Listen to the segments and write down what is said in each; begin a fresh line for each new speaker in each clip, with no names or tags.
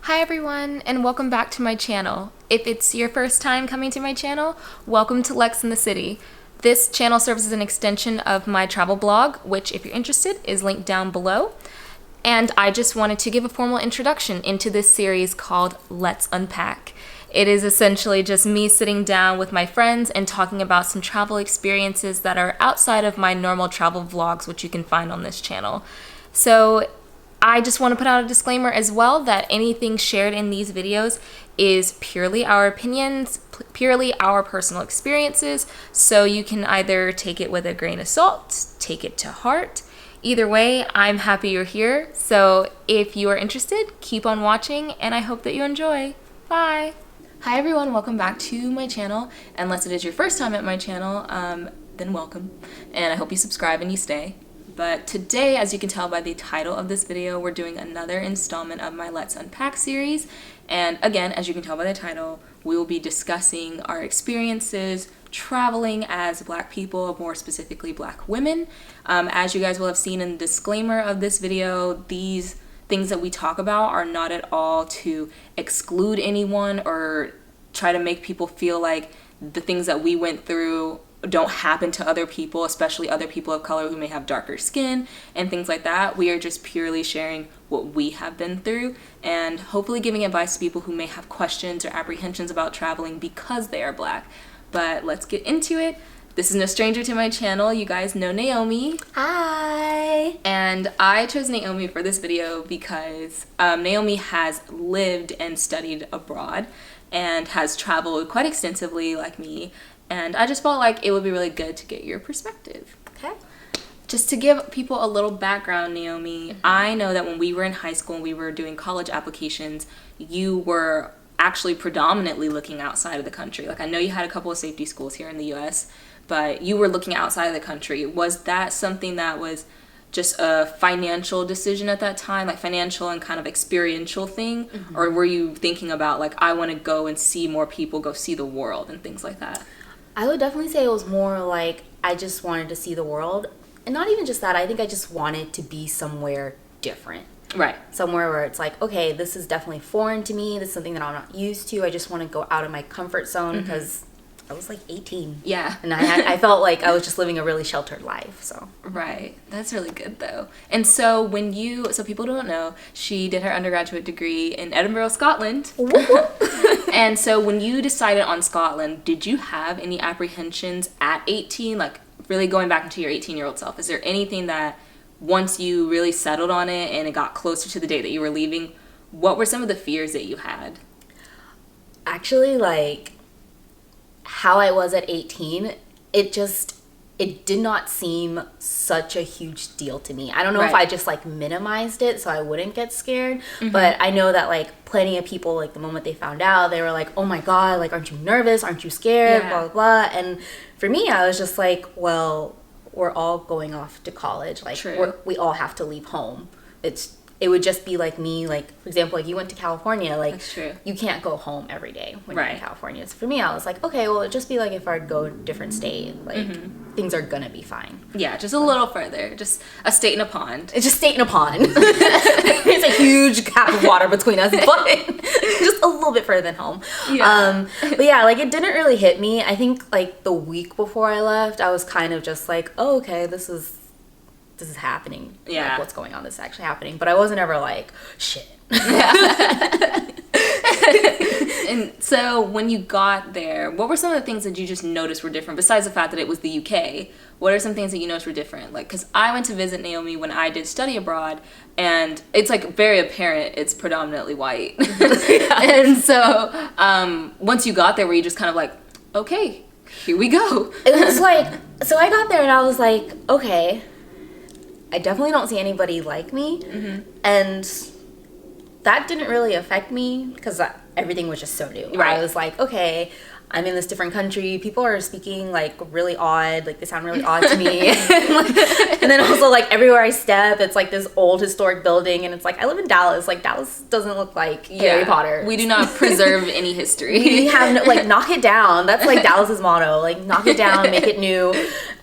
Hi everyone, and welcome back to my channel. If it's your first time coming to my channel, welcome to Lex in the City. This channel serves as an extension of my travel blog, which if you're interested is linked down below. And I just wanted to give a formal introduction into this series called Let's Unpack. It is essentially just me sitting down with my friends and talking about some travel experiences that are outside of my normal travel vlogs, which you can find on this channel. So I just want to put out a disclaimer as well that anything shared in these videos is purely our opinions, purely our personal experiences, so you can either take it with a grain of salt, take it to heart. Either way, I'm happy you're here, so if you are interested, keep on watching, and I hope that you enjoy. Bye! Hi everyone, welcome back to my channel. Unless it is your first time at my channel, then welcome, and I hope you subscribe and you stay. But today, as you can tell by the title of this video, we're doing another installment of my Let's Unpack series. And again, as you can tell by the title, we will be discussing our experiences traveling as Black people, more specifically Black women. As you guys will have seen in the disclaimer of this video, these things that we talk about are not at all to exclude anyone or try to make people feel like the things that we went through don't happen to other people, especially other people of color who may have darker skin and things like that. We are just purely sharing what we have been through and hopefully giving advice to people who may have questions or apprehensions about traveling because they are Black. But let's get into it. This is no stranger to my channel. You guys know Naomi.
Hi!
And I chose Naomi for this video because Naomi has lived and studied abroad and has traveled quite extensively like me. And I just felt like it would be really good to get your perspective.
Okay.
Just to give people a little background, Naomi, I know that when we were in high school and we were doing college applications, you were actually predominantly looking outside of the country. Like, I know you had a couple of safety schools here in the US, but you were looking outside of the country. Was that something that was just a financial decision at that time, like financial and kind of experiential thing? Mm-hmm. Or were you thinking about, like, I want to go and see more people, go see the world and things like that?
I would definitely say it was more like I just wanted to see the world. And not even just that, I think I just wanted to be somewhere different.
Right.
Somewhere where it's like, okay, this is definitely foreign to me. This is something that I'm not used to. I just want to go out of my comfort zone because I was like 18.
Yeah.
And I felt like I was just living a really sheltered life, so.
Right. That's really good, though. And so so people don't know, she did her undergraduate degree in Edinburgh, Scotland. And so when you decided on Scotland, did you have any apprehensions at 18? Like, really going back into your 18-year-old self, is there anything that once you really settled on it and it got closer to the day that you were leaving, what were some of the fears that you had?
Actually, like, how I was at 18, it did not seem such a huge deal to me. I don't know if I just like minimized it so I wouldn't get scared, but I know that like plenty of people, like the moment they found out, they were like, oh my God, like, aren't you nervous? Aren't you scared?
Yeah.
Blah, blah, blah. And for me, I was just like, well, we're all going off to college. Like, we all have to leave home. It would just be like me, like, for example, like you went to California, like,
that's true.
You can't go home every day when you're in California. So for me, I was like, okay, well, it'd just be like if I'd go to a different state, like, things are gonna be fine.
Yeah, just a little further, just a state in a pond.
It's just state in a pond. There's a huge gap of water between us, but just a little bit further than home. Yeah. But yeah, like, it didn't really hit me. I think, like, the week before I left, I was kind of just like, oh, okay, this is happening.
Yeah.
Like, what's going on? This is actually happening. But I wasn't ever like, shit.
And so when you got there, what were some of the things that you just noticed were different besides the fact that it was the UK? What are some things that you noticed were different? Like, because I went to visit Naomi when I did study abroad, and it's like very apparent it's predominantly white. And so once you got there, were you just kind of like, okay, here we go?
It was like, so I got there and I was like, okay, I definitely don't see anybody like me. And that didn't really affect me because everything was just so new. I was like, okay, I'm in this different country. People are speaking like really odd. Like, they sound really odd to me. And then also, like, everywhere I step, it's like this old historic building. And it's like, I live in Dallas. Like, Dallas doesn't look like Harry Potter.
We do not preserve any history.
We have no, like, knock it down. That's like Dallas's motto. Like, knock it down, make it new.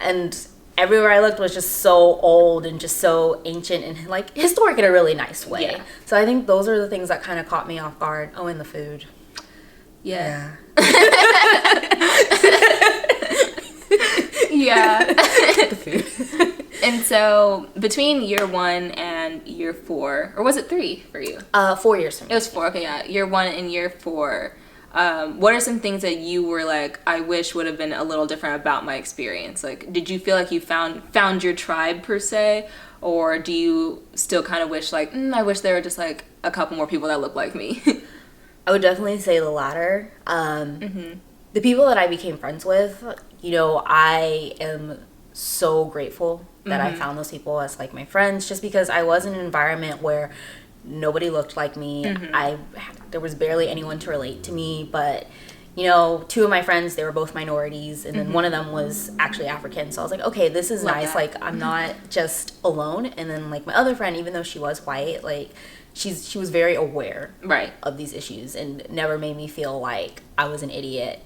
And everywhere I looked was just so old and just so ancient and like historic in a really nice way.
Yeah.
So I think those are the things that kind of caught me off guard. Oh, and the food.
Yeah. Yeah.
The food.
And so between year 1 and year 4, or was it 3 for you?
4 years from
It was 4. Okay, yeah. Year 1 and year 4. What are some things that you were like, I wish would have been a little different about my experience? Like, did you feel like you found your tribe per se, or do you still kind of wish like, I wish there were just like a couple more people that look like me?
I would definitely say the latter. The people that I became friends with, you know, I am so grateful that I found those people as like my friends, just because I was in an environment where nobody looked like me. There was barely anyone to relate to me, but you know, 2 of my friends, they were both minorities, and then one of them was actually African. So I was like, okay, this is nice.
That.
Like, I'm not just alone. And then like my other friend, even though she was white, like she was very aware of these issues and never made me feel like I was an idiot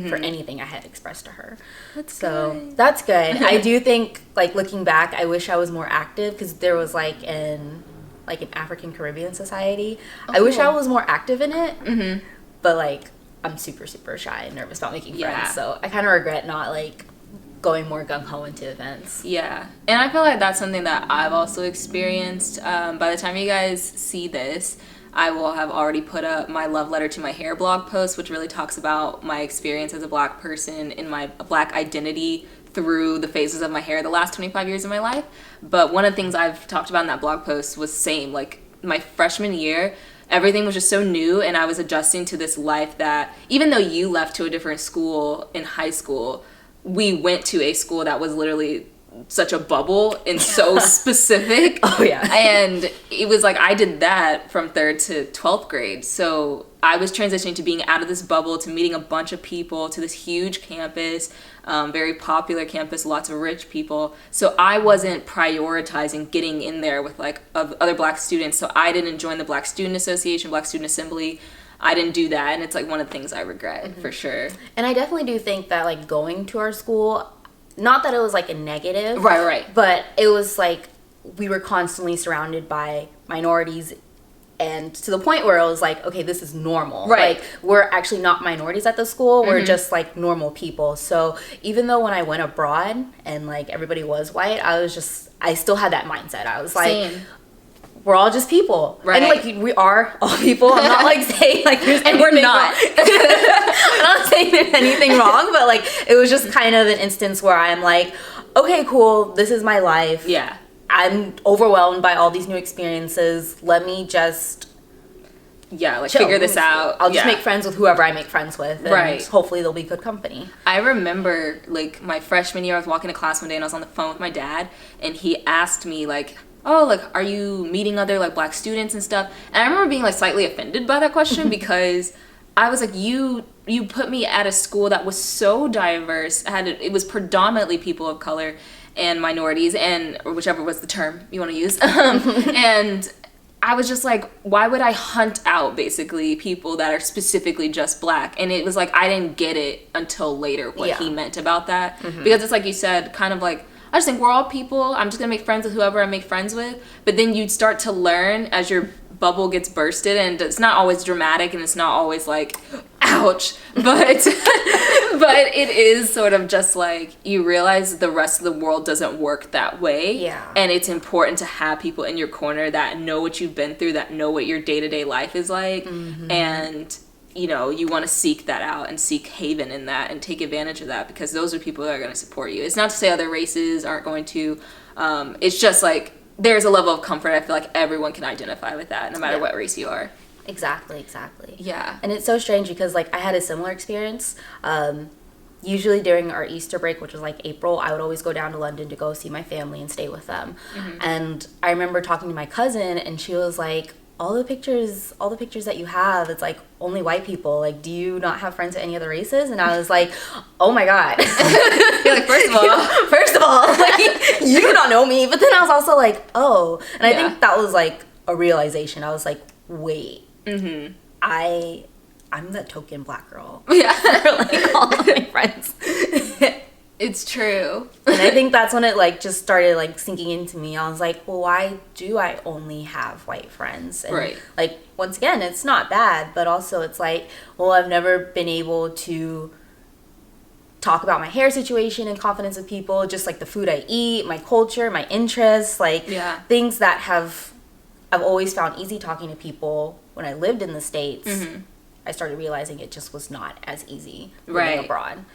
for anything I had expressed to her. That's good. I do think, like, looking back, I wish I was more active, because there was like an African Caribbean society. I wish I was more active in it, but like I'm super shy and nervous about making friends, so I kind of regret not like going more gung-ho into events.
Yeah, and I feel like that's something that I've also experienced. By the time you guys see this, I will have already put up my love letter to my hair blog post, which really talks about my experience as a Black person in my Black identity through the phases of my hair the last 25 years of my life. But one of the things I've talked about in that blog post was same, like my freshman year, everything was just so new, and I was adjusting to this life that even though you left to a different school in high school, we went to a school that was literally such a bubble and so specific.
Oh yeah.
And it was like I did that from 3rd to 12th grade. So I was transitioning to being out of this bubble, to meeting a bunch of people, to this huge campus, very popular campus, lots of rich people. So I wasn't prioritizing getting in there with like other Black students. So I didn't join the Black Student Association, Black Student Assembly. I didn't do that, and it's like one of the things I regret for sure.
And I definitely do think that like going to our school, not that it was like a negative,
right,
but it was like we were constantly surrounded by minorities, and to the point where it was like, okay, this is normal.
Right.
Like, we're actually not minorities at the school. We're just like normal people. So even though when I went abroad and like everybody was white, I still had that mindset. I was like,
Same.
We're all just people.
Right.
And like we are all people. I'm not like saying like there's
And we're not.
I'm not saying there's anything wrong, but like it was just kind of an instance where I'm like, okay, cool, this is my life.
Yeah.
I'm overwhelmed by all these new experiences. Let me just chill.
Figure this out.
I'll just make friends with whoever I make friends with, and hopefully they'll be good company.
I remember like my freshman year, I was walking to class one day and I was on the phone with my dad, and he asked me like, oh, like, are you meeting other like Black students and stuff? And I remember being like slightly offended by that question because I was like, you put me at a school that was so diverse. It was predominantly people of color and minorities, or whichever was the term you want to use. And I was just like, why would I hunt out basically people that are specifically just Black? And it was like, I didn't get it until later what he meant about that. Because it's like you said, kind of like, I just think we're all people. I'm just gonna make friends with whoever I make friends with. But then you start to learn as your bubble gets bursted, and it's not always dramatic and it's not always like, ouch, but it is sort of just like you realize the rest of the world doesn't work that way.
Yeah.
And it's important to have people in your corner that know what you've been through, that know what your day-to-day life is like. And you know, you want to seek that out and seek haven in that and take advantage of that, because those are people that are going to support you. It's not to say other races aren't going to. It's just like there's a level of comfort. I feel like everyone can identify with that, no matter what race you are.
Exactly.
Yeah.
And it's so strange because like I had a similar experience. Usually during our Easter break, which was like April, I would always go down to London to go see my family and stay with them. And I remember talking to my cousin, and she was like, all the pictures that you have, it's like only white people. Like, do you not have friends with any other races? And I was like, oh my God.
You're like, first of all,
like, you do not know me. But then I was also like, oh. And I think that was like a realization. I was like, wait, I'm the token Black girl.
Yeah.
For like all of my friends.
It's true.
And I think that's when it like just started like sinking into me. I was like, well, why do I only have white friends? And
right.
like, once again, it's not bad, but also it's like, well, I've never been able to talk about my hair situation in confidence with people, just like the food I eat, my culture, my interests, like things that I've always found easy talking to people when I lived in the States. I started realizing it just was not as easy living abroad.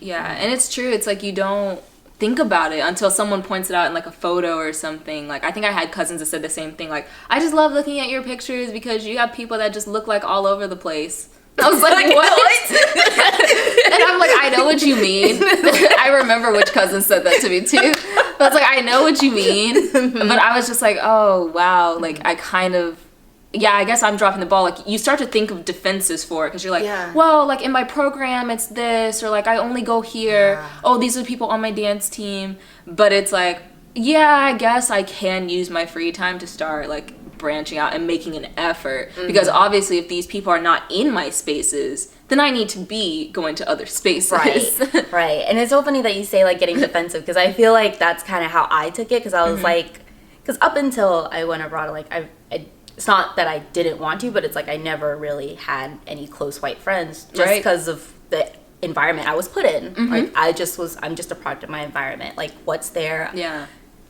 Yeah, and it's true. It's like you don't think about it until someone points it out in like a photo or something. Like I think I had cousins that said the same thing. Like, I just love looking at your pictures because you have people that just look like all over the place. I was like, what? And I'm like, I know what you mean. I remember which cousin said that to me too. I was like, I know what you mean. But I was just like, oh, wow. Like, I kind of, I guess I'm dropping the ball. Like, you start to think of defenses for it because you're like, well, like in my program, it's this, or like I only go here. Oh, these are the people on my dance team. But it's like, I guess I can use my free time to start like branching out and making an effort, because obviously if these people are not in my spaces, then I need to be going to other spaces.
Right. And it's so funny that you say like getting defensive, because I feel like that's kind of how I took it, because I was like, because up until I went abroad, like I it's not that I didn't want to, but it's like I never really had any close white friends just because of the environment I was put in. Like I'm just a product of my environment. Like what's there,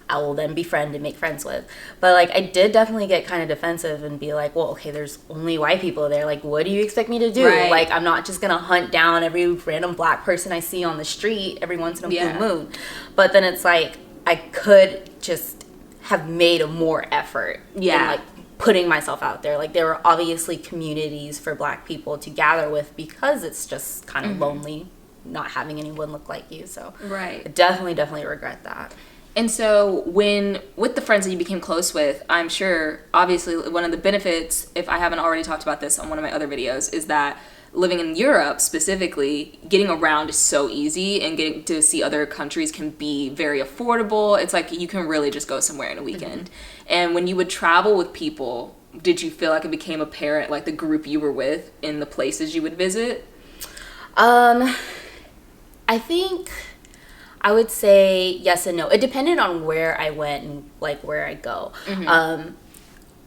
I will then befriend and make friends with. But like I did definitely get kind of defensive and be like, well, okay, there's only white people there. Like, what do you expect me to do? Like, I'm not just gonna hunt down every random black person I see on the street every once in a blue moon. But then it's like I could just have made a more effort in like putting myself out there. Like there were obviously communities for black people to gather with, because it's just kind of lonely not having anyone look like you. So I definitely regret that.
And so with the friends that you became close with, I'm sure, obviously, one of the benefits, if I haven't already talked about this on one of my other videos, is that living in Europe specifically, getting around is so easy, and getting to see other countries can be very affordable. It's like you can really just go somewhere in a weekend. And when you would travel with people, did you feel like it became apparent, like the group you were with in the places you would visit?
I think I would say yes and no. It depended on where I went and like where I go.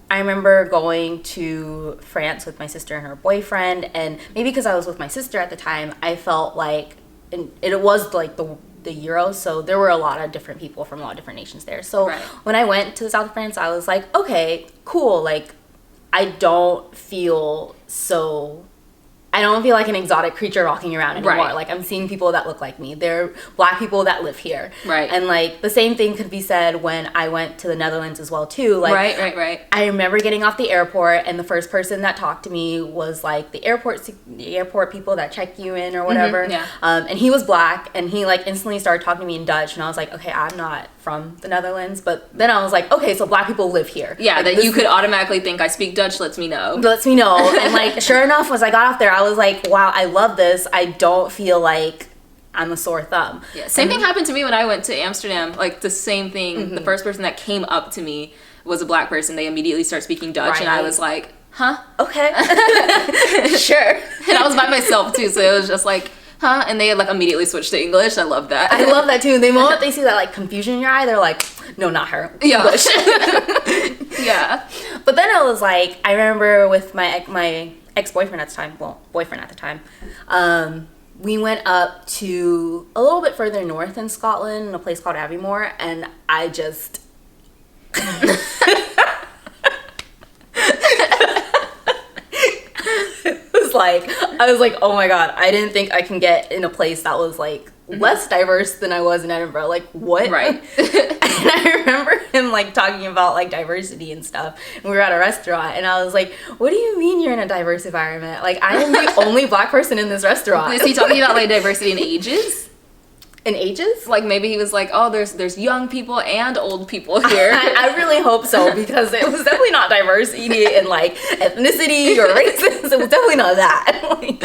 I remember going to France with my sister and her boyfriend, and maybe because I was with my sister at the time, I felt like, and it was like the Euros, so there were a lot of different people from a lot of different nations there. So when I went to the south of France, I was like, okay, cool. Like I don't feel like an exotic creature walking around anymore. Like I'm seeing people that look like me. They're black people that live here. And like the same thing could be said when I went to the Netherlands as well too. Like I remember getting off the airport, and the first person that talked to me was like the airport people that check you in or whatever. And he was black, and he like instantly started talking to me in Dutch, and I was like, okay, I'm not from the Netherlands. But then I was like, okay, so black people live here. Like,
that you could automatically think I speak Dutch, lets me know.
And like sure enough, as I got off there, I was like, wow, I love this. I don't feel like I'm a sore thumb.
Same thing happened to me when I went to Amsterdam. Like the same thing. The first person that came up to me was a black person. They immediately start speaking Dutch, and I was like, huh?
Okay. Sure.
And I was by myself too, so it was just like, huh? And they had like immediately switched to English. I love that.
I love that too. The moment they see that like confusion in your eye, they're like, no, not her. English. But then I was like, I remember with my ex-boyfriend at the time, boyfriend at the time, we went up to a little bit further north in Scotland, in a place called Aviemore, and I just I was like, oh my god, I didn't think I can get in a place that was like less diverse than I was in Edinburgh. Like, what? And I remember him like talking about like diversity and stuff, and we were at a restaurant, and I was like, what do you mean you're in a diverse environment? Like, I am the only black person in this restaurant.
Is he talking about like diversity in ages?
In ages?
Like maybe he was like, oh, there's young people and old people here.
I really hope so, because it was definitely not diversity in like ethnicity or races. It was definitely not that. Like,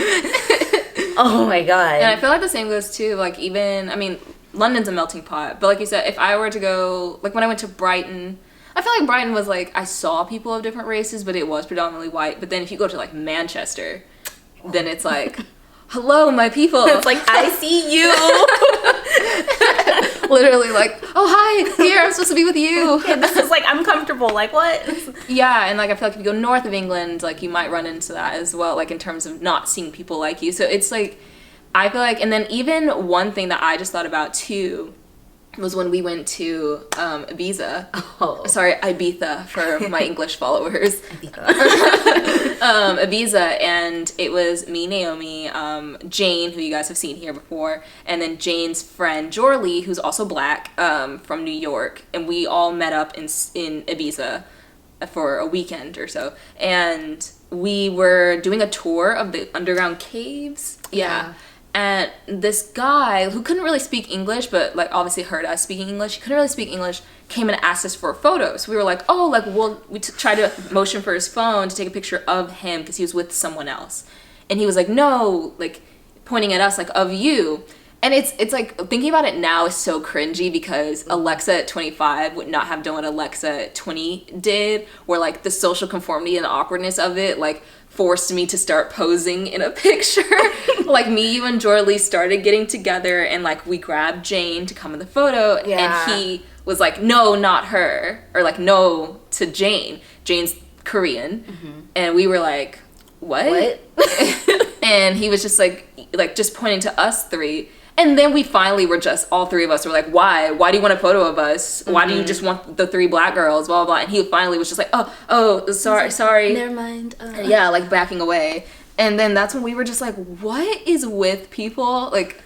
oh my god.
And I feel like the same goes too. Like even, I mean, London's a melting pot. But like you said, if I were to go, like when I went to Brighton, I feel like Brighton was like, I saw people of different races, but it was predominantly white. But then if you go to like Manchester, then it's like, hello, my people.
It's like, I see you.
Literally like, oh hi, here, I'm supposed to be with you.
Okay, this is like uncomfortable, like what?
Yeah, and like I feel like if you go north of England, like you might run into that as well, like in terms of not seeing people like you. So it's like, I feel like, and then even one thing that I just thought about too was when we went to Ibiza.
Oh.
Sorry, Ibiza for my English followers.
Ibiza.
Ibiza, and it was me, Naomi, Jane, who you guys have seen here before, and then Jane's friend Jorlee, who's also black, from New York, and we all met up in Ibiza for a weekend or so, and we were doing a tour of the underground caves. Yeah. And this guy who couldn't really speak English, but like obviously heard us speaking English, he couldn't really speak English, came and asked us for photos. We were like, oh, like we tried to motion for his phone to take a picture of him because he was with someone else. And he was like, no, like pointing at us, like, of you. And it's like, thinking about it now is so cringy because Alexa at 25 would not have done what Alexa at 20 did, where like the social conformity and the awkwardness of it, like, forced me to start posing in a picture. Like me, you, and Jorlee started getting together, and like we grabbed Jane to come in the photo, and he was like, no, not her, or like, no to Jane. Jane's Korean. And we were like, what? And he was just like just pointing to us three. And then we finally were just, all three of us were like, why? Why do you want a photo of us? Why do you just want the three black girls? Blah, blah, blah. And he finally was just like, oh, sorry.
Never mind.
Yeah, like backing away. And then that's when we were just like, what is with people? Like,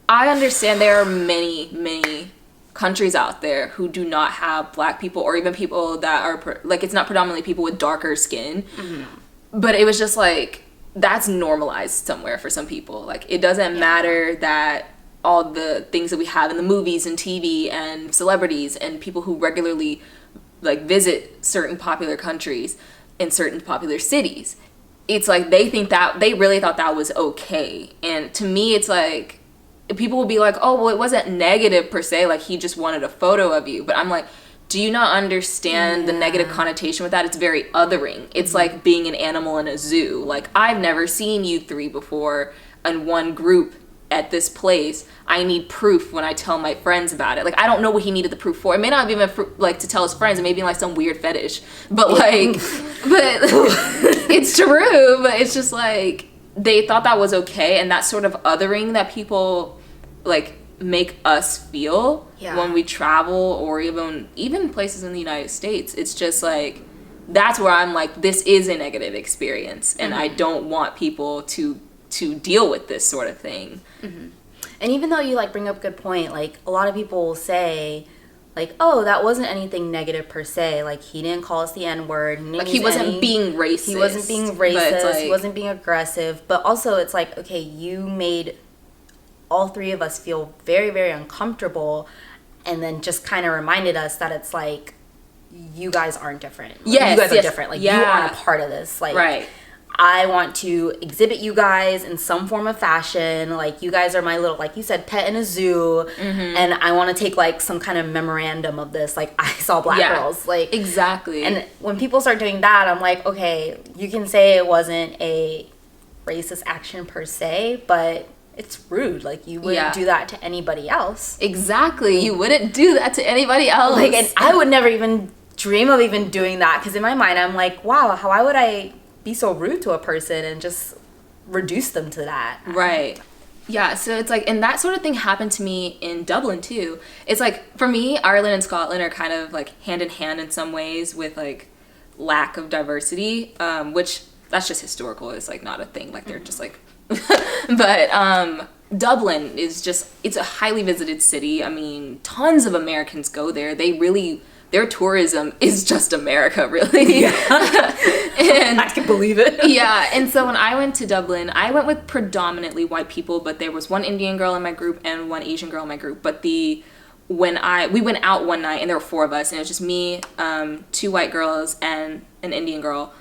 I understand there are many, many countries out there who do not have black people, or even people that are, like, it's not predominantly people with darker skin. But it was just like, that's normalized somewhere for some people. Like, it doesn't matter that all the things that we have in the movies and TV and celebrities and people who regularly like visit certain popular countries in certain popular cities. It's like they really thought that was okay. And to me, it's like people will be like, oh, well, it wasn't negative per se, like he just wanted a photo of you. But I'm like, do you not understand the negative connotation with that? It's very othering. It's like being an animal in a zoo. Like, I've never seen you three before in one group at this place. I need proof when I tell my friends about it. Like, I don't know what he needed the proof for. It may not be even like to tell his friends. It may be like some weird fetish. But like, but it's true. But it's just like, they thought that was okay. And that sort of othering that people like make us feel when we travel, or even places in the United States. It's just like, that's where I'm like, this is a negative experience, and I don't want people to deal with this sort of thing.
And even though you like bring up a good point, like a lot of people will say like, oh, that wasn't anything negative per se, like he didn't call us the N-word,
like he wasn't being racist,
he wasn't being aggressive. But also it's like, okay, you made all three of us feel very, very uncomfortable, and then just kind of reminded us that it's like, you guys aren't different. Like, you guys are different. Like, you aren't a part of this. Like, I want to exhibit you guys in some form of fashion. Like, you guys are my little, like you said, pet in a zoo. And I want to take, like, some kind of memorandum of this. Like, I saw black girls. Like,
exactly.
And when people start doing that, I'm like, okay, you can say it wasn't a racist action per se, but it's rude. Like, you wouldn't do that to anybody else.
Exactly. You wouldn't do that to anybody else.
Like, and I would never even dream of even doing that, because in my mind, I'm like, wow, why would I be so rude to a person and just reduce them to that?
Right. Yeah, so it's like, and that sort of thing happened to me in Dublin too. It's like, for me, Ireland and Scotland are kind of like hand in hand in some ways with like lack of diversity, which that's just historical. It's like not a thing. Like, they're just like, but Dublin is just, it's a highly visited city. I mean, tons of Americans go there. Their tourism is just America, really. And
I can believe it.
Yeah, and so when I went to Dublin, I went with predominantly white people, but there was one Indian girl in my group and one Asian girl in my group. But we went out one night, and there were four of us, and it was just me, two white girls, and an Indian girl,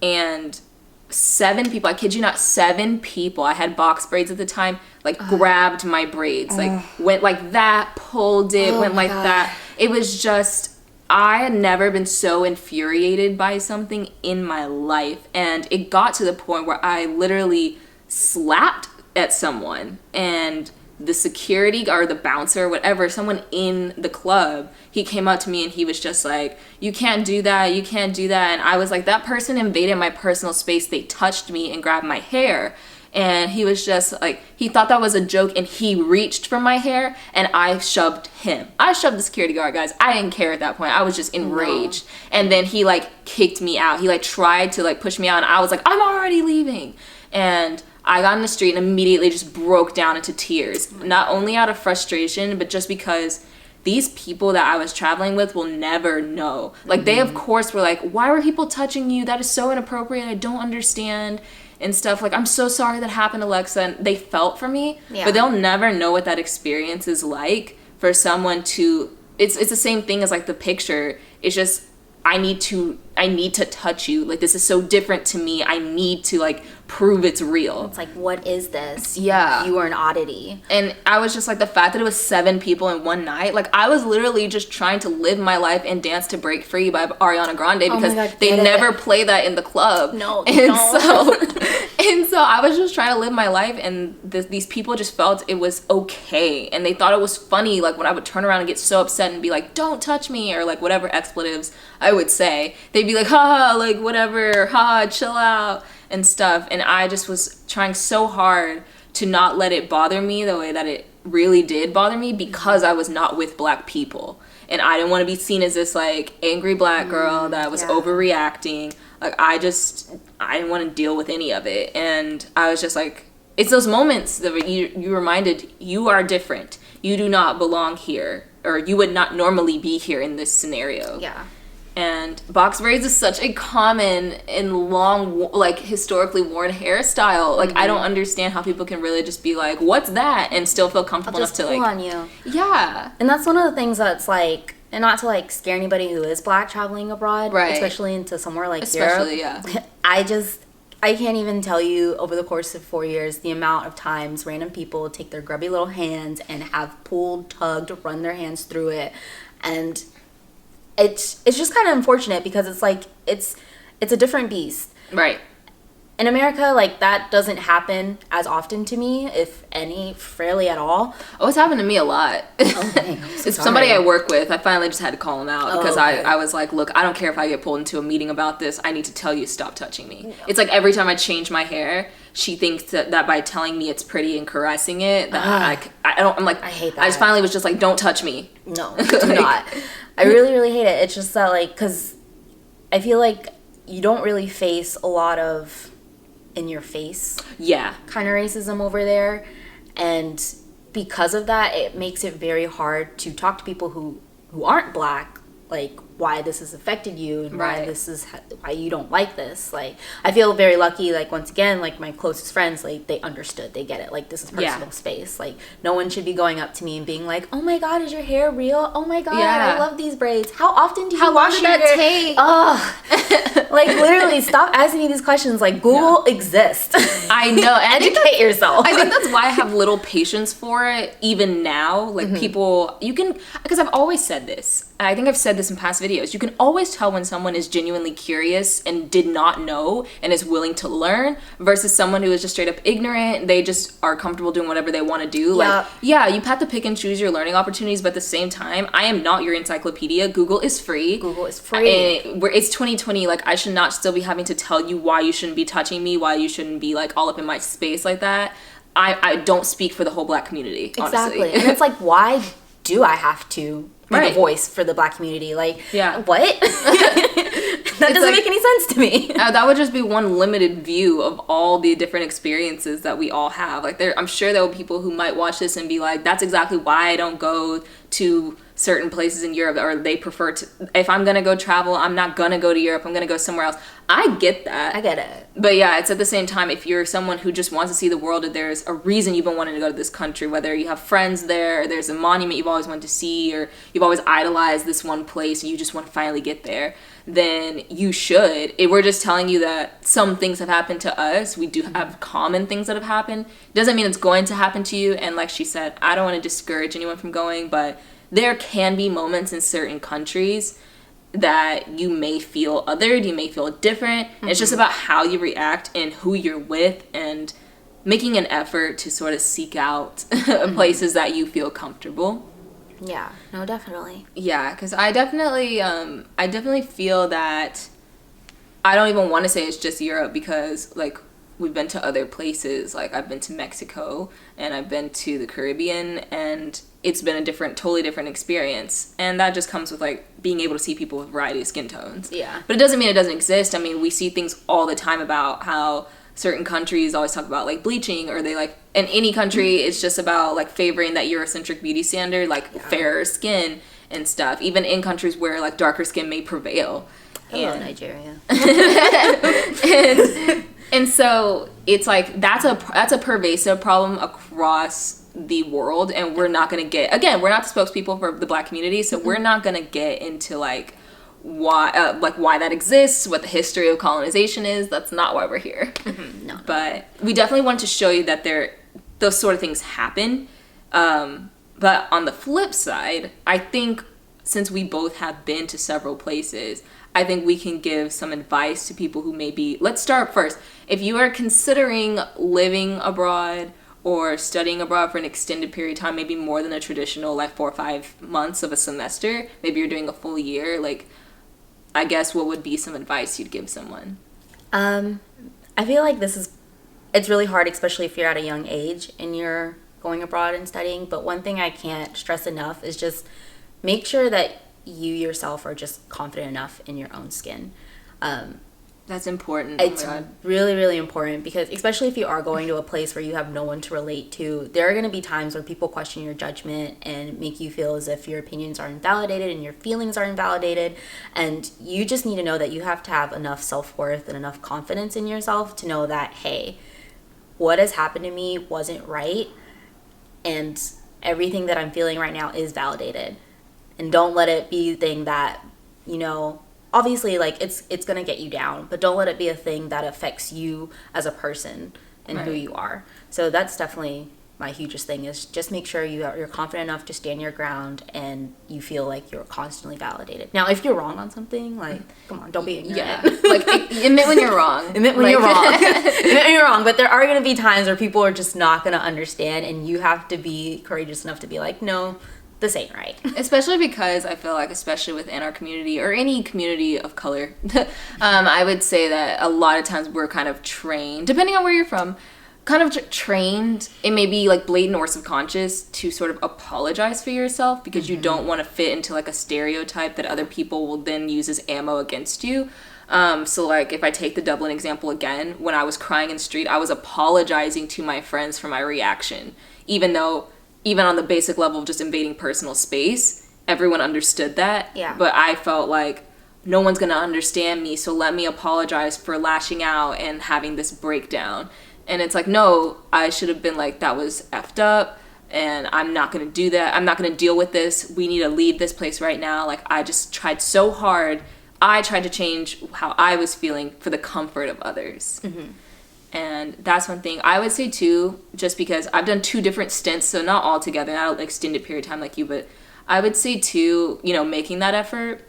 and 7 people, I kid you not, 7 people, I had box braids at the time, like grabbed my braids, like went like that, pulled it, went like that. It was just, I had never been so infuriated by something in my life, and it got to the point where I literally slapped at someone, and the security or the bouncer or whatever, someone in the club, he came up to me and he was just like, you can't do that, you can't do that. And I was like, that person invaded my personal space. They touched me and grabbed my hair. And he was just like, he thought that was a joke, and he reached for my hair and I shoved him. I shoved the security guard, guys. I didn't care at that point. I was just enraged. No. And then he like kicked me out. He like tried to like push me out, and I was like, I'm already leaving. And I got in the street and immediately just broke down into tears. Not only out of frustration, but just because these people that I was traveling with will never know. Like, they of course were like, why were people touching you? That is so inappropriate. I don't understand. And stuff. Like, I'm so sorry that happened, Alexa. And they felt for me, but they'll never know what that experience is like for someone to, it's the same thing as like the picture. It's just, I need to touch you. Like, this is so different to me. I need to like prove it's real.
It's like, what is this?
Yeah.
You are an oddity. And
I was just like, the fact that it was 7 people in one night, like, I was literally just trying to live my life and dance to Break Free by Ariana Grande, because they never play that in the club.
No,
and so I was just trying to live my life, and these people just felt it was okay, and they thought it was funny, like, when I would turn around and get so upset and be like, don't touch me, or like whatever expletives I would say, they'd be like, haha, like whatever, haha, chill out and stuff. And I just was trying so hard to not let it bother me the way that it really did bother me, because I was not with Black people, and I didn't want to be seen as this like angry Black girl that was overreacting. Like, I didn't want to deal with any of it. And I was just like, it's those moments that you reminded, you are different, you do not belong here, or you would not normally be here in this scenario. And box braids is such a common and long, like, historically worn hairstyle. Like, I don't understand how people can really just be like, what's that? And still feel comfortable enough to, like,
on you.
Yeah.
And that's one of the things that's, like, and not to, like, scare anybody who is Black traveling abroad.
Right.
Especially into somewhere like
Europe.
Yeah. I can't even tell you, over the course of 4 years, the amount of times random people take their grubby little hands and have pulled, tugged, run their hands through it. And it's just kind of unfortunate, because it's like, it's a different beast.
Right.
In America, like, that doesn't happen as often to me, if any, fairly at all.
Oh, it's happened to me a lot.
Oh, dang, I'm so
it's
sorry.
somebody I work with. I finally just had to call him out, because I was like, look, I don't care if I get pulled into a meeting about this. I need to tell you, stop touching me. No. It's like every time I change my hair, she thinks that by telling me it's pretty and caressing it, that I hate that. I just finally was just like, don't touch me.
No, do not. I really, really hate it. It's just that, like, because I feel like you don't really face a lot of in your face kind of racism over there, and because of that, it makes it very hard to talk to people who aren't Black, like, why this has affected you, and why you don't like this. Like, I feel very lucky, like, once again, like, my closest friends, like, they understood, they get it, like, this is personal space. Like, no one should be going up to me and being like, oh my god, is your hair real? Oh my god, I love these braids. How often do you wash your hair? How long did that take? Like, literally, stop asking me these questions. Like, Google exists.
I know.
Educate yourself.
I think that's why I have little patience for it, even now. Like, people, you can, because I've always said this. I think I've said this in past videos. You can always tell when someone is genuinely curious and did not know and is willing to learn, versus someone who is just straight up ignorant. They just are comfortable doing whatever they want to do. Like, yeah, you have to pick and choose your learning opportunities, but at the same time, I am not your encyclopedia. Google is free. It's 2020. Like, I should not still be having to tell you why you shouldn't be touching me, why you shouldn't be, like, all up in my space like that. I don't speak for the whole Black community, honestly.
Exactly. And it's like, why do I have to be the voice for the Black community? Like, what? That doesn't make any sense to me.
That would just be one limited view of all the different experiences that we all have. Like, I'm sure there will be people who might watch this and be like, that's exactly why I don't go to certain places in Europe, or they prefer to, if I'm gonna go travel, I'm not gonna go to Europe, I'm gonna go somewhere else. I get that.
I get it.
But yeah, it's at the same time, if you're someone who just wants to see the world, and there's a reason you've been wanting to go to this country, whether you have friends there, or there's a monument you've always wanted to see, or you've always idolized this one place and you just want to finally get there, then you should. We're just telling you that some things have happened to us. We do have common things that have happened. Doesn't mean it's going to happen to you. And like she said, I don't want to discourage anyone from going, but there can be moments in certain countries that you may feel othered, you may feel different. It's just about how you react and who you're with, and making an effort to sort of seek out places that you feel comfortable.
Yeah, no, definitely.
Yeah, because I definitely feel that I don't even want to say it's just Europe, because like we've been to other places. Like I've been to Mexico and I've been to the Caribbean, and it's been a totally different experience. And that just comes with like being able to see people with a variety of skin tones.
Yeah.
But it doesn't mean it doesn't exist. I mean, we see things all the time about how certain countries always talk about like bleaching, or they like, in any country it's just about like favoring that Eurocentric beauty standard, like fairer skin and stuff, even in countries where like darker skin may prevail.
Hello, Nigeria.
and so it's like that's a pervasive problem across the world, and we're not going to get, again, we're not the spokespeople for the Black community, so we're not going to get into like why that exists, what the history of colonization is. That's not why we're here.
No.
But we definitely want to show you that those sort of things happen. But on the flip side, I think since we both have been to several places, I think we can give some advice to people who maybe, let's start first. If you are considering living abroad or studying abroad for an extended period of time, maybe more than a traditional like 4 or 5 months of a semester, maybe you're doing a full year, like, I guess what would be some advice you'd give someone?
I feel like it's really hard, especially if you're at a young age and you're going abroad and studying. But one thing I can't stress enough is just make sure that you yourself are just confident enough in your own skin.
That's important.
It's really, really important, because especially if you are going to a place where you have no one to relate to, there are going to be times where people question your judgment and make you feel as if your opinions are invalidated and your feelings are invalidated. And you just need to know that you have to have enough self-worth and enough confidence in yourself to know that, hey, what has happened to me wasn't right, and everything that I'm feeling right now is validated. And don't let it be the thing that, obviously, like, it's going to get you down, but don't let it be a thing that affects you as a person and who you are. So that's definitely my hugest thing, is just make sure you're confident enough to stand your ground and you feel like you're constantly validated. Now, if you're wrong on something, like, come on, don't be ignorant.
Yeah, like, admit when you're wrong.
Admit when you're wrong. Admit when you're wrong. But there are going to be times where people are just not going to understand, and you have to be courageous enough to be like, no, this ain't right.
Especially because I feel like, especially within our community or any community of color, I would say that a lot of times we're kind of trained, depending on where you're from, kind of trained, it may be like blatant or subconscious, to sort of apologize for yourself, because you don't want to fit into like a stereotype that other people will then use as ammo against you. So like, if I take the Dublin example again, when I was crying in the street, I was apologizing to my friends for my reaction, even on the basic level of just invading personal space, everyone understood that.
Yeah.
But I felt like no one's going to understand me, so let me apologize for lashing out and having this breakdown. And it's like, no, I should have been like, that was effed up, and I'm not going to do that. I'm not going to deal with this. We need to leave this place right now. Like, I just tried so hard. I tried to change how I was feeling for the comfort of others. And that's one thing I would say too, just because I've done 2 different stints, so not all together, not an extended period of time like you, but I would say too, making that effort.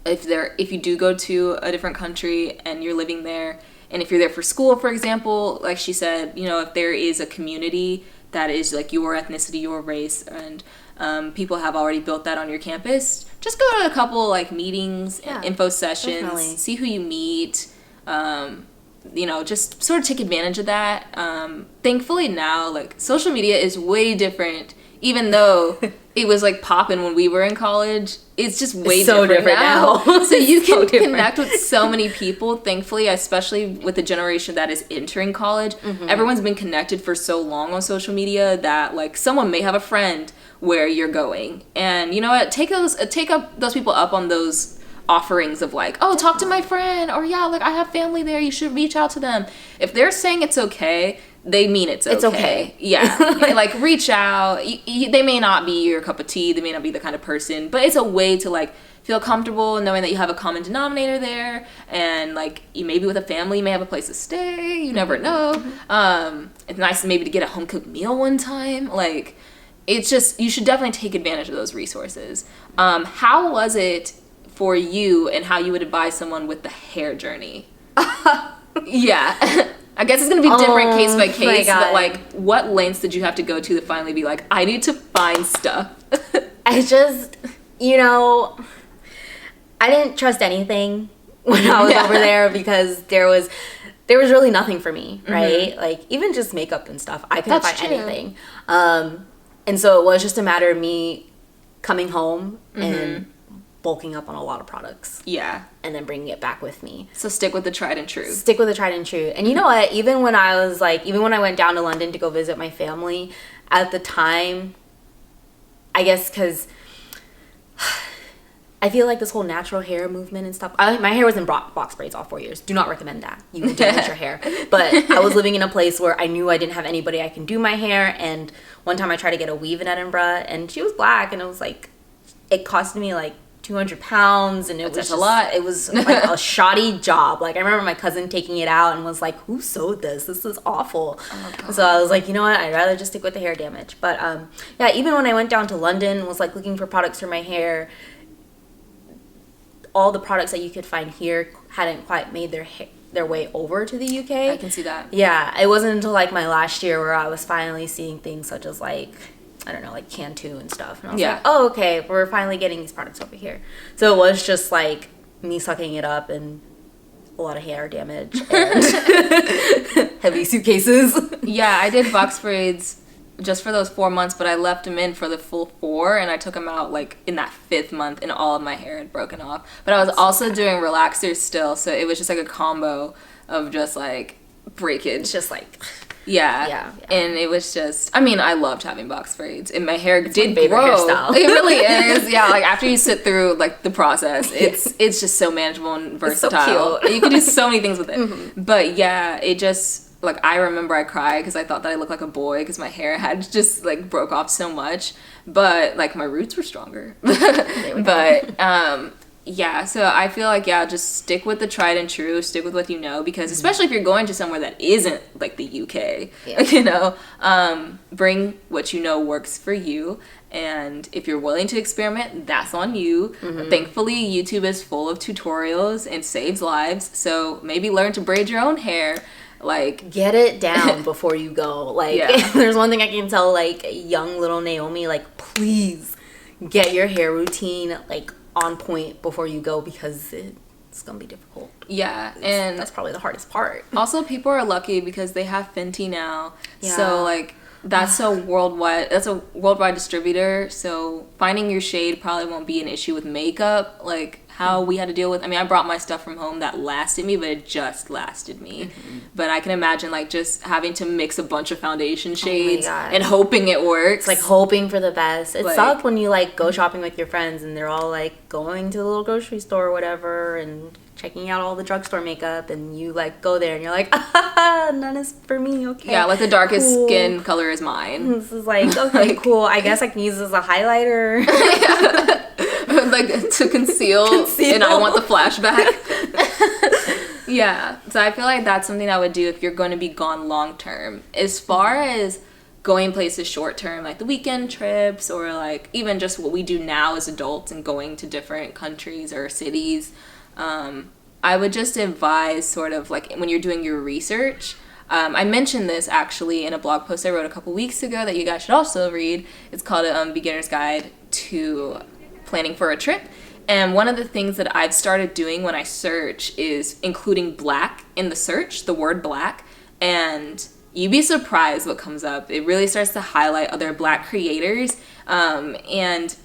If you do go to a different country and you're living there, and if you're there for school, for example, like she said, if there is a community that is like your ethnicity, your race, and people have already built that on your campus, just go to a couple like meetings, and info sessions, definitely. See who you meet. Just sort of take advantage of that. Thankfully now, like, social media is way different. Even though it was like popping when we were in college, it's just way different now. So you can connect with so many people, thankfully, especially with the generation that is entering college. Everyone's been connected for so long on social media that like someone may have a friend where you're going. And you know what? Take those people up on those offerings of like, oh, talk to my friend, or yeah, like I have family there, you should reach out to them. If they're saying it's okay, they mean it's okay. Yeah. Like, reach out. They may not be your cup of tea, they may not be the kind of person, but it's a way to like feel comfortable knowing that you have a common denominator there, and like you maybe with a family, you may have a place to stay, you never know. It's nice maybe to get a home cooked meal one time. Like, it's just, you should definitely take advantage of those resources. How was it for you, and how you would advise someone with the hair journey? Yeah. I guess it's gonna be different case by case,
God.
but like, what lengths did you have to go to finally be like, I need to find stuff?
I just, you know, I didn't trust anything when I was over there because there was really nothing for me, right? Like, even just makeup and stuff, I couldn't find anything. And so it was just a matter of me coming home and bulking up on a lot of products.
Yeah.
And then bringing it back with me.
So stick with the tried and true.
Stick with the tried and true. And you know what? Even when I went down to London to go visit my family, at the time, I guess because I feel like this whole natural hair movement and stuff. My hair was in box braids all 4 years. Do not recommend that. You will damage your hair. But I was living in a place where I knew I didn't have anybody I can do my hair. And one time I tried to get a weave in Edinburgh, and she was black, and it was like, it cost me like 200 pounds, and it was just
a lot.
It was like a shoddy job. Like, I remember my cousin taking it out and was like, "Who sewed this? This is awful." Oh, so I was like, you know what? I'd rather just stick with the hair damage. But yeah, even when I went down to London, was like looking for products for my hair. All the products that you could find here hadn't quite made their way over to the UK.
I can see that.
Yeah, it wasn't until like my last year where I was finally seeing things such as like, I don't know, like Cantu and stuff. And I was like, oh, okay, we're finally getting these products over here. So it was just like me sucking it up and a lot of hair damage and heavy suitcases.
Yeah, I did box braids just for those 4 months, but I left them in for the full 4, and I took them out like in that 5th month, and all of my hair had broken off. But I was also doing relaxers still, so it was just like a combo of just like breakage.
Just like...
Yeah. And it was just, I mean, I loved having box braids, and my hair did
favorite
grow.
Hairstyle.
It really is. Yeah, like after you sit through like the process, it's just so manageable and versatile.
It's so cute.
You can do so many things with it. But yeah, it just, like, I remember I cried because I thought that I looked like a boy because my hair had just like broke off so much. But like my roots were stronger. But yeah, so I feel like, just stick with the tried and true, stick with what you know, because especially if you're going to somewhere that isn't like the UK, you know, bring what you know works for you. And if you're willing to experiment, that's on you. Thankfully, YouTube is full of tutorials and saves lives. So maybe learn to braid your own hair. Like,
get it down before you go. Like, there's one thing I can tell, like, young little Naomi, like, please get your hair routine, like, on point before you go, because it's gonna be difficult.
Yeah, and
that's probably the hardest part.
Also, people are lucky because they have Fenty now. So, like, that's a worldwide distributor. So finding your shade probably won't be an issue with makeup. Like how we had to deal with, I mean, I brought my stuff from home that lasted me, but it just lasted me. But I can imagine like just having to mix a bunch of foundation shades and hoping it works.
It's like hoping for the best. It sucked when you like go shopping with your friends and they're all like going to the little grocery store or whatever and checking out all the drugstore makeup, and you like go there and you're like, none is for me. Okay.
Yeah, like the darkest skin color is mine.
This is like, okay, cool. I guess I can use this as a highlighter.
Like to conceal, and I want the flashback. Yeah, so I feel like that's something I would do if you're going to be gone long term. As far as going places short term, like the weekend trips, or like even just what we do now as adults and going to different countries or cities, I would just advise sort of like when you're doing your research. I mentioned this actually in a blog post I wrote a couple weeks ago that you guys should also read. It's called a Beginner's Guide to Planning for a Trip. And one of the things that I've started doing when I search is including black in the search, the word black, and you'd be surprised what comes up. It really starts to highlight other black creators. And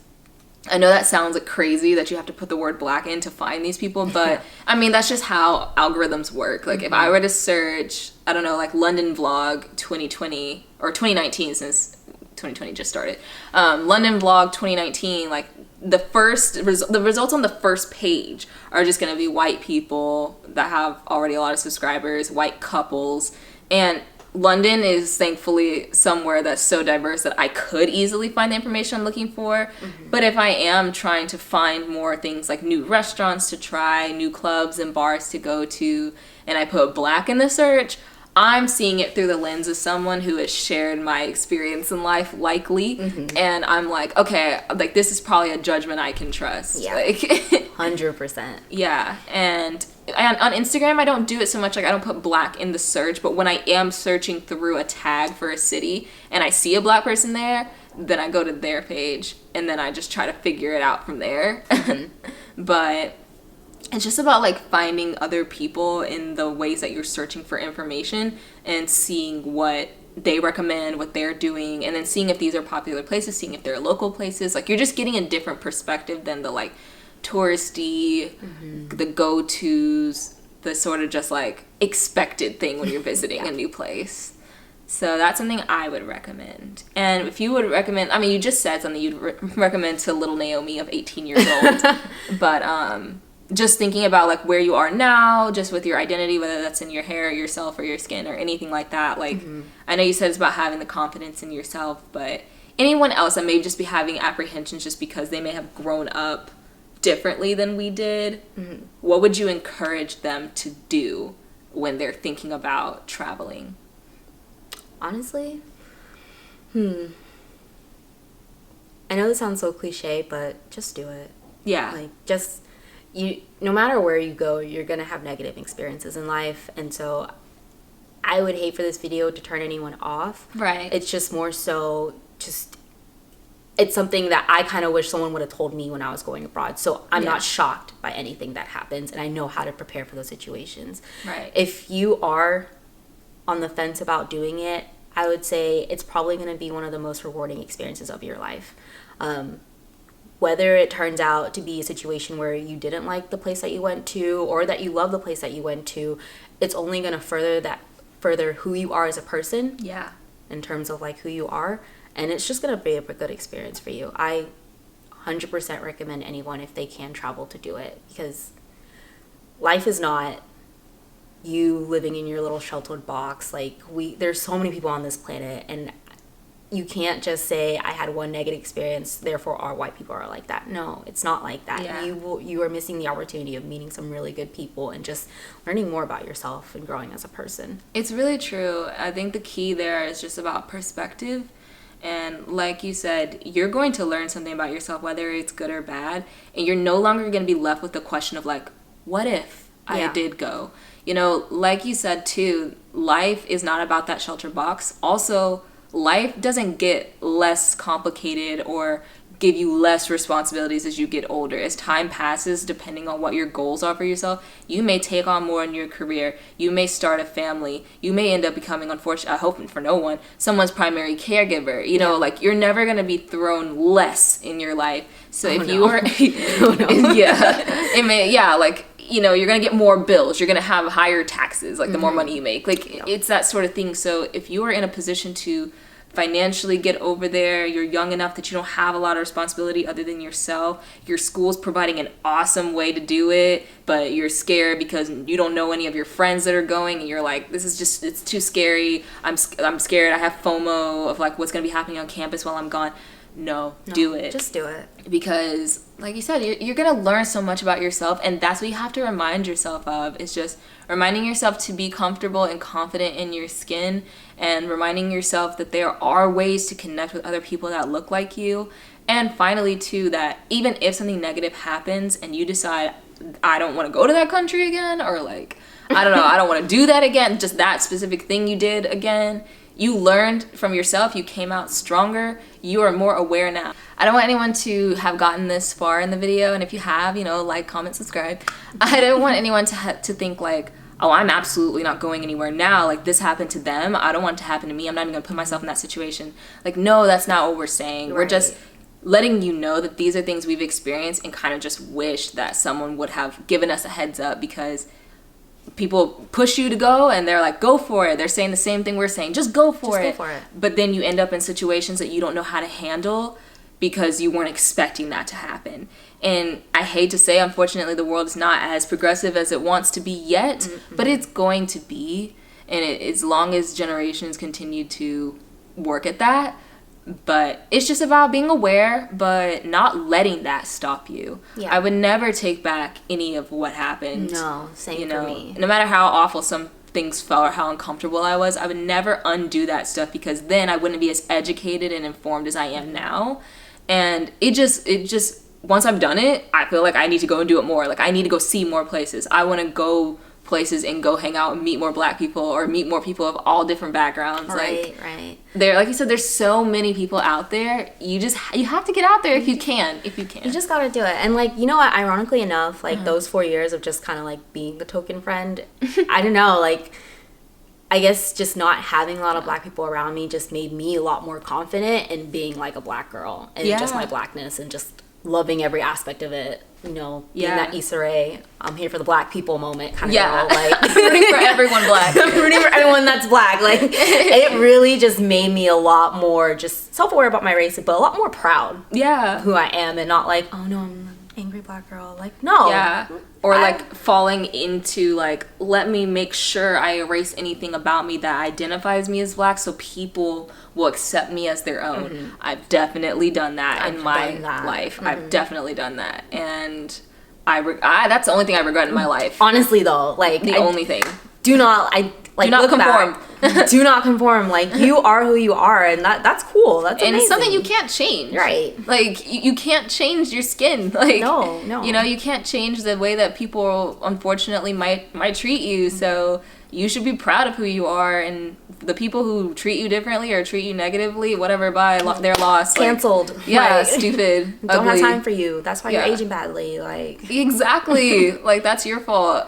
I know that sounds like crazy that you have to put the word black in to find these people, but I mean, that's just how algorithms work. Like if I were to search, I don't know, like London vlog 2020 or 2019, since 2020 just started, London vlog 2019, like the results on the first page are just going to be white people that have already a lot of subscribers, white couples, and London is thankfully somewhere that's so diverse that I could easily find the information I'm looking for. But if I am trying to find more things like new restaurants to try, new clubs and bars to go to, and I put black in the search, I'm seeing it through the lens of someone who has shared my experience in life, likely. And I'm like, okay, like this is probably a judgment I can trust.
Yeah.
Like
100%.
Yeah. And on Instagram, I don't do it so much. Like, I don't put black in the search, but when I am searching through a tag for a city and I see a black person there, then I go to their page and then I just try to figure it out from there. But it's just about like finding other people in the ways that you're searching for information and seeing what they recommend, what they're doing, and then seeing if these are popular places, seeing if they're local places. Like, you're just getting a different perspective than the like touristy, the go-tos, the sort of just like expected thing when you're visiting a new place. So that's something I would recommend. And if you would recommend, I mean, you just said something you'd recommend to little Naomi of 18 years old. But just thinking about like where you are now, just with your identity, whether that's in your hair, yourself, or your skin, or anything like that. Like, I know you said it's about having the confidence in yourself, but anyone else that may just be having apprehensions just because they may have grown up differently than we did, what would you encourage them to do when they're thinking about traveling?
Honestly, I know this sounds so cliche, but just do it.
Yeah.
Like, just, no matter where you go, you're going to have negative experiences in life. And so I would hate for this video to turn anyone off.
Right.
It's just more so it's something that I kind of wish someone would have told me when I was going abroad. So I'm not shocked by anything that happens, and I know how to prepare for those situations.
Right.
If you are on the fence about doing it, I would say it's probably going to be one of the most rewarding experiences of your life. Whether it turns out to be a situation where you didn't like the place that you went to, or that you love the place that you went to, it's only going to further who you are as a person.
Yeah.
In terms of like who you are, and it's just going to be a good experience for you. I 100% recommend anyone, if they can travel, to do it, because life is not you living in your little sheltered box. Like, there's so many people on this planet, and you can't just say I had one negative experience, therefore all white people are like that. No, it's not like that.
Yeah.
You are missing the opportunity of meeting some really good people and just learning more about yourself and growing as a person.
It's really true. I think the key there is just about perspective. And like you said, you're going to learn something about yourself, whether it's good or bad, and you're no longer going to be left with the question of like, what if I did go? You know, like you said too, life is not about that shelter box. Also, life doesn't get less complicated or give you less responsibilities as you get older. As time passes, depending on what your goals are for yourself, you may take on more in your career. You may start a family. You may end up becoming, unfortunately, I hope for no one, someone's primary caregiver. You know, like, you're never going to be thrown less in your life. So you are, like, you know, you're going to get more bills. You're going to have higher taxes, like, the more money you make. Like, it's that sort of thing. So if you are in a position to financially get over there, you're young enough that you don't have a lot of responsibility other than yourself, your school's providing an awesome way to do it, but you're scared because you don't know any of your friends that are going, and you're like, this is just, it's too scary, I'm scared, I have FOMO of like what's going to be happening on campus while I'm gone. No, do it.
Just do it.
Because, like you said, you're going to learn so much about yourself, and that's what you have to remind yourself of. It's just reminding yourself to be comfortable and confident in your skin, and reminding yourself that there are ways to connect with other people that look like you. And finally, too, that even if something negative happens and you decide, I don't want to go to that country again, or like, I don't know, I don't want to do that again, just that specific thing you did again, you learned from yourself, you came out stronger, you are more aware now. I don't want anyone to have gotten this far in the video, and if you have, you know, like, comment, subscribe. I don't want anyone to think like, oh, I'm absolutely not going anywhere now, like, this happened to them, I don't want it to happen to me, I'm not even gonna put myself in that situation. Like, no, that's not what we're saying. Right. We're just letting you know that these are things we've experienced, and kind of just wish that someone would have given us a heads up, because people push you to go and they're like, go for it. They're saying the same thing we're saying, just go for it. But then you end up in situations that you don't know how to handle because you weren't expecting that to happen. And I hate to say, unfortunately, the world is not as progressive as it wants to be yet, but it's going to be. And as long as generations continue to work at that. But it's just about being aware, but not letting that stop you. Yeah. I would never take back any of what happened.
No, same for me.
No matter how awful some things felt or how uncomfortable I was, I would never undo that stuff, because then I wouldn't be as educated and informed as I am now. And it just once I've done it, I feel like I need to go and do it more. Like, I need to go see more places. I want to go places and go hang out and meet more Black people or meet more people of all different backgrounds.
Right,
like,
right.
There, like you said, there's so many people out there. You have to get out there if you can.
You just gotta do it. And like, you know what, ironically enough, like those 4 years of just kind of like being the token friend, I don't know, like, I guess just not having a lot of Black people around me just made me a lot more confident in being like a Black girl and just my Blackness and just loving every aspect of it. You know, being that Issa Rae, I'm here for the Black people moment kind of girl. Like,
rooting for everyone Black.
Rooting for everyone that's Black. Like, it really just made me a lot more just self-aware about my race, but a lot more proud of who I am, and not like, oh no, I'm an angry Black girl. Like, no.
Yeah. Or like falling into like, let me make sure I erase anything about me that identifies me as Black so people will accept me as their own. I've definitely done that in my life. I've definitely done that. And that's the only thing I regret in my life.
Honestly though, like,
the only thing.
Do not conform. Do not conform. Like, you are who you are, and that's cool. That's amazing.
And it's something you can't change.
Right.
Like, you can't change your skin. Like,
no.
You know, you can't change the way that people unfortunately might treat you. So you should be proud of who you are, and the people who treat you differently or treat you negatively, whatever, by their loss.
Canceled.
Like, yeah, stupid.
Don't
ugly.
have time for you. That's why you're aging badly. Like,
exactly. Like, that's your fault.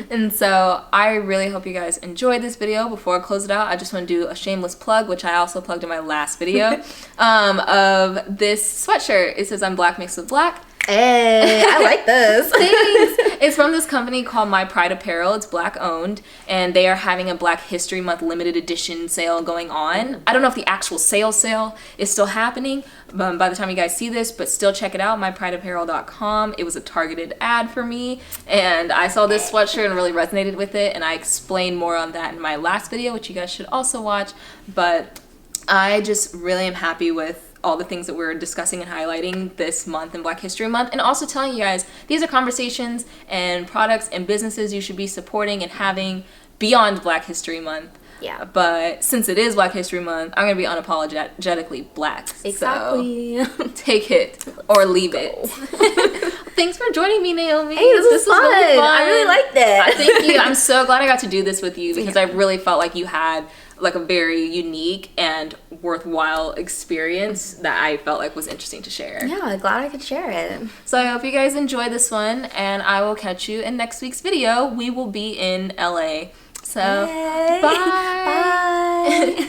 And so I really hope you guys enjoyed this video. Before I close it out, I just want to do a shameless plug, which I also plugged in my last video, of this sweatshirt. It says, "I'm Black mixed with Black."
Hey, I like this.
Thanks. It's from this company called My Pride Apparel. It's Black owned, and they are having a Black History Month limited edition sale going on. I don't know if the actual sale is still happening by the time you guys see this, but still check it out, myprideapparel.com. It was a targeted ad for me, and I saw this sweatshirt and really resonated with it, and I explained more on that in my last video, which you guys should also watch. But I just really am happy with all the things that we're discussing and highlighting this month in Black History Month, and also telling you guys these are conversations and products and businesses you should be supporting and having beyond Black History Month.
Yeah.
But since it is Black History Month, I'm gonna be unapologetically Black.
Exactly.
So take it or leave it. Thanks for joining me, Naomi.
Hey, this was fun.
Really fun.
I really liked it.
Thank you. I'm so glad I got to do this with you, because I really felt like you had like a very unique and worthwhile experience that I felt like was interesting to share.
Yeah, glad I could share it.
So I hope you guys enjoyed this one, and I will catch you in next week's video. We will be in LA. So,
Yay.
bye.
Bye.